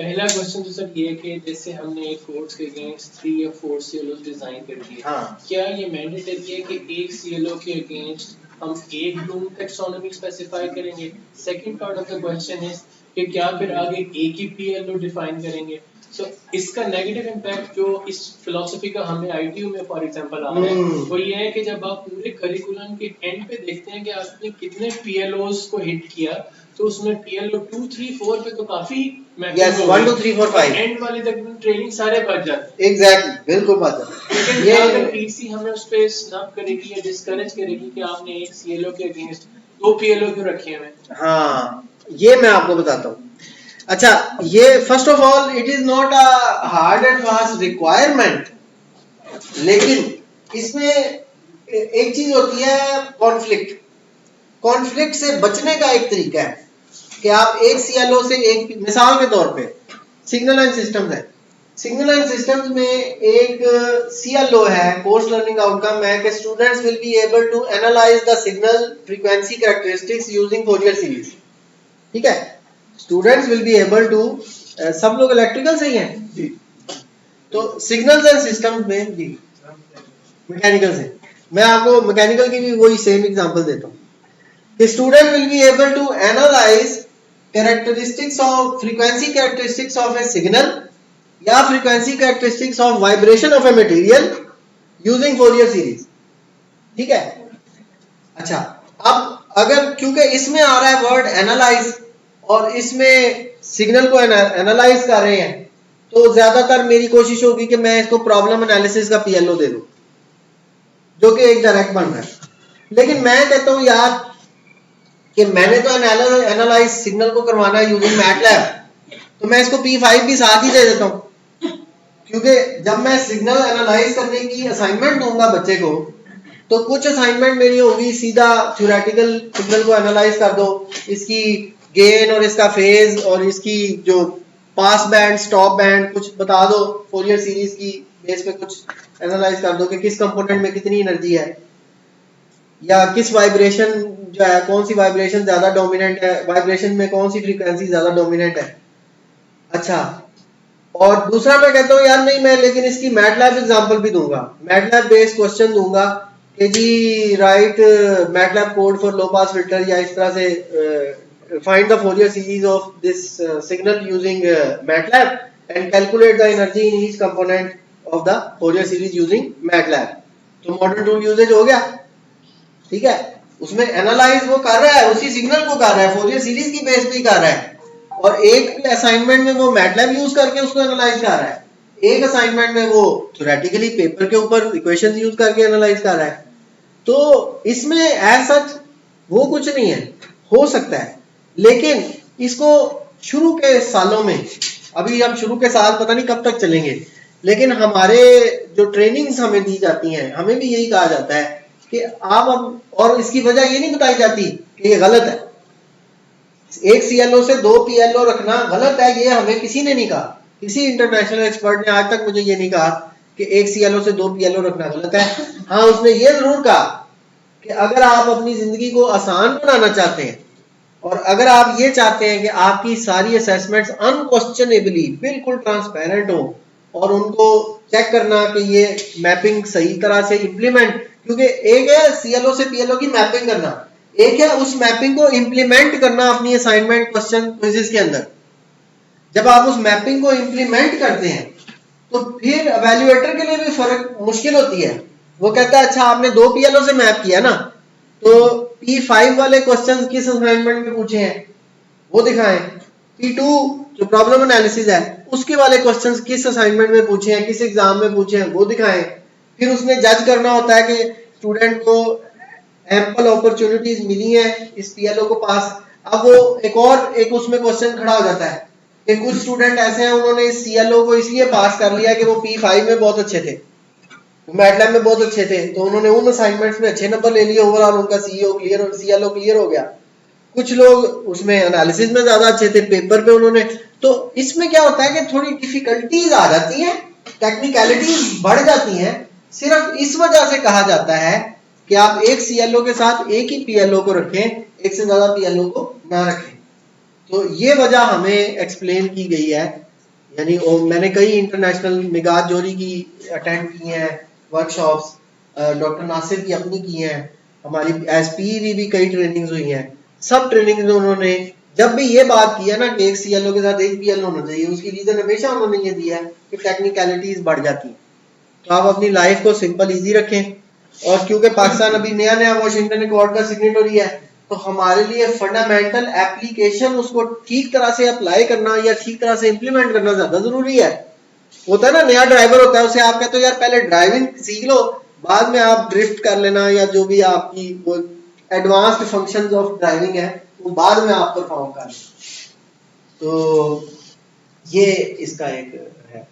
पहला क्वेश्चन तो सर ये है कि जैसे हमने एक कोर्स के अगेंस्ट 3 या 4 CLOs डिजाइन कर दिए, क्या ये मैंडेटरी है कि एक CLO के अगेंस्ट हम एक ब्लूम टैक्सोनॉमी स्पेसिफाई करेंगे? Second part of the question is कि क्या फिर आगे एक ही PLO डिफाइन करेंगे? सो इसका नेगेटिव इम्पैक्ट जो इस फिलॉसफी का हमें आईटीयू में फॉर एग्जांपल आ रहा है वो ये है कि जब आप पूरे करिकुलम के एंड पे देखते हैं कि आपने कितने PLOs को हिट किया, तो उसमें PLO 2, 3, 4 पे तो काफी यस 1 2 3 4 5 एंड वाले तक ट्रेनिंग सारे बच जाते हैं। एग्जैक्टली बिल्कुल बात है। लेकिन ये अगर पीसी हमें उस पे स्नब करेगी या डिस्करेज करेगी कि आपने एक CLO के अगेंस्ट 2 PLO क्यों रखे हैं? हाँ ये मैं आपको बताता हूँ। अच्छा ये first of all it is not a hard and fast requirement, लेकिन इसमें एक चीज होती है कॉन्फ्लिक्ट। कॉन्फ्लिक्ट से बचने का एक तरीका है कि आप एक CLO से एक, मिसाल के तौर पे सिग्नल एंड सिस्टम्स है, सिग्नल एंड सिस्टम्स में एक CLO है, कोर्स लर्निंग आउटकम है कि students will be able to analyse the signal frequency characteristics using Fourier series. ठीक है, students will be able to, सब लोग इलेक्ट्रिकल से ही हैं जी, तो सिग्नल्स एंड सिस्टम्स में जी मैकेनिकल से, मैं आपको मैकेनिकल की भी वही सेम एग्जांपल देता हूँ। The student will be able to analyze characteristics of frequency characteristics of a signal या frequency characteristics of vibration of a material using Fourier series। ठीक है, अच्छा अब अगर क्योंकि इसमें आ रहा है वर्ड एनालाइज और इसमें सिग्नल को एनालाइज कर रहे हैं, तो ज्यादातर मेरी कोशिश होगी कि मैं इसको प्रॉब्लम एनालिसिस का PLO दे दूं जो कि एक डायरेक्ट बन रहा है। लेकिन मैं कहता हूं यार कि मैंने तो एनालाइज सिग्नल को करवाना है यूजिंग मैटलैब, तो मैं इसको P5 भी साथ ही दे देता हूँ, क्योंकि जब मैं सिग्नल एनालाइज करने की असाइनमेंट दूंगा बच्चे को, तो कुछ असाइनमेंट मेरी होगी सीधा थ्योरेटिकल सिग्नल को एनालाइज कर दो, इसकी गेन और इसका फेज और इसकी जो पास बैंड स्टॉप बैंड कुछ बता दो, फोरियर सीरीज की बेस पे कुछ एनालाइज कर दो कि किस कंपोनेंट में कितनी एनर्जी है या किस वाइब्रेशन जो है, कौन सी वाइब्रेशन ज्यादा डोमिनेंट है, वाइब्रेशन में कौन सी फ्रीक्वेंसी ज्यादा डोमिनेंट है। अच्छा, और दूसरा मैं कहता हूँ यार नहीं मैं लेकिन इसकी मैटलैब एग्जांपल भी दूंगा, मैटलैब बेस्ड क्वेश्चन दूंगा कि जी write MATLAB code for low pass filter, या इस तरह से find the Fourier series of this signal using MATLAB and calculate the energy in each component of the Fourier series using MATLAB. तो modern tool usages हो गया। ठीक है, उसमें एनालाइज वो कर रहा है, उसी सिग्नल को कर रहा है, फोरियर सीरीज की बेस पे ही कर रहा है, और एक असाइनमेंट में वो मैटलैब यूज करके उसको एनालाइज कर रहा है, एक असाइनमेंट में वो थ्योरेटिकली पेपर के ऊपर इक्वेशंस यूज करके एनालाइज कर रहा है। तो इसमें एज सच वो कुछ नहीं है, हो सकता है, लेकिन इसको शुरू के सालों में, अभी हम शुरू के साल पता नहीं कब तक चलेंगे, लेकिन हमारे जो ट्रेनिंग्स हमें दी जाती हैं हमें भी यही कहा जाता है कि आप अब, और इसकी वजह ये नहीं बताई जाती कि ये गलत है, एक CLO से 2 PLO रखना गलत है, ये हमें किसी ने नहीं कहा, किसी इंटरनेशनल एक्सपर्ट ने आज तक मुझे ये नहीं कहा कि एक CLO से 2 PLO रखना गलत है। हाँ, उसने ये जरूर कहा कि अगर आप अपनी जिंदगी को आसान बनाना चाहते हैं और अगर आप ये चाहते हैं कि आपकी सारी असेसमेंट्स अनक्वेश्चनेबली बिल्कुल ट्रांसपेरेंट हो और उनको चेक करना कि ये मैपिंग सही तरह से इंप्लीमेंट, क्योंकि एक है CLO से PLO की मैपिंग करना, एक है उस मैपिंग को इंप्लीमेंट करना अपनी असाइनमेंट क्वेश्चन क्विज़ेस के अंदर। जब आप उस मैपिंग को इंप्लीमेंट करते हैं तो फिर एवेल्युएटर के लिए भी फर्क मुश्किल होती है, वो कहता है अच्छा आपने 2 PLO से मैप किया ना, तो P5 वाले क्वेश्चंस किस असाइनमेंट में पूछे हैं वो दिखाएं, P2 जो प्रॉब्लम एनालिसिस है उसके वाले क्वेश्चंस किस असाइनमेंट में पूछे हैं, किस एग्जाम में पूछे हैं वो दिखाएं। फिर उसने जज करना होता है कि स्टूडेंट को एम्पल अपॉर्चुनिटीज मिली है इस PLO को पास। अब वो एक उसमें क्वेश्चन खड़ा हो जाता है कि कुछ स्टूडेंट ऐसे हैं उन्होंने इस CLO को इसलिए पास कर लिया कि वो P5 में बहुत अच्छे थे, मैटलैब में बहुत अच्छे थे, तो उन्होंने उन असाइनमेंट्स में अच्छे नंबर ले लिए, ओवरऑल उनका CLO क्लियर हो गया। कुछ लोग उसमें एनालिसिस में ज्यादा अच्छे थे, पेपर पे उन्होंने, तो इसमें क्या होता है कि थोड़ी डिफिकल्टीज आ जाती हैं, टेक्निकलिटीज बढ़ जाती हैं। सिर्फ इस वजह से कहा जाता है कि आप एक CLO के साथ एक ही PLO को रखें, एक से ज्यादा PLO को ना रखें। तो ये वजह हमें एक्सप्लेन की गई है यानी मैंने कई इंटरनेशनल मिगाज जोरी की अटेंड की हैं वर्कशॉप्स, डॉक्टर नासिर की अपनी की हैं, हमारी एसपी भी कई ट्रेनिंग्स हुई हैं। सब ट्रेनिंग्स में उन्होंने जब भी ये बात की है ना कि एक सीएलओ के साथ एक पीएल होना चाहिए, उसकी रीजन हमेशा उन्होंने ये दिया है कि टेक्निकलिटीज बढ़ जाती हैं। तो आप अपनी लाइफ को सिंपल इजी रखें। और क्योंकि पाकिस्तान अभी नया नया वाशिंगटन अकॉर्ड का सिग्नेटरी है, तो हमारे लिए फंडामेंटल एप्लीकेशन उसको ठीक तरह से अप्लाई करना या ठीक तरह से इंप्लीमेंट करना ज्यादा जरूरी है। होता है ना, नया ड्राइवर होता है, उसे आप कहते हो यार पहले ड्राइविंग सीख लो, बाद में आप ड्रिफ्ट कर लेना, या जो भी आपकी वो एडवांस्ड फंक्शंस ऑफ ड्राइविंग है वो बाद में आप परफॉर्म कर लेना। तो ये इसका एक है।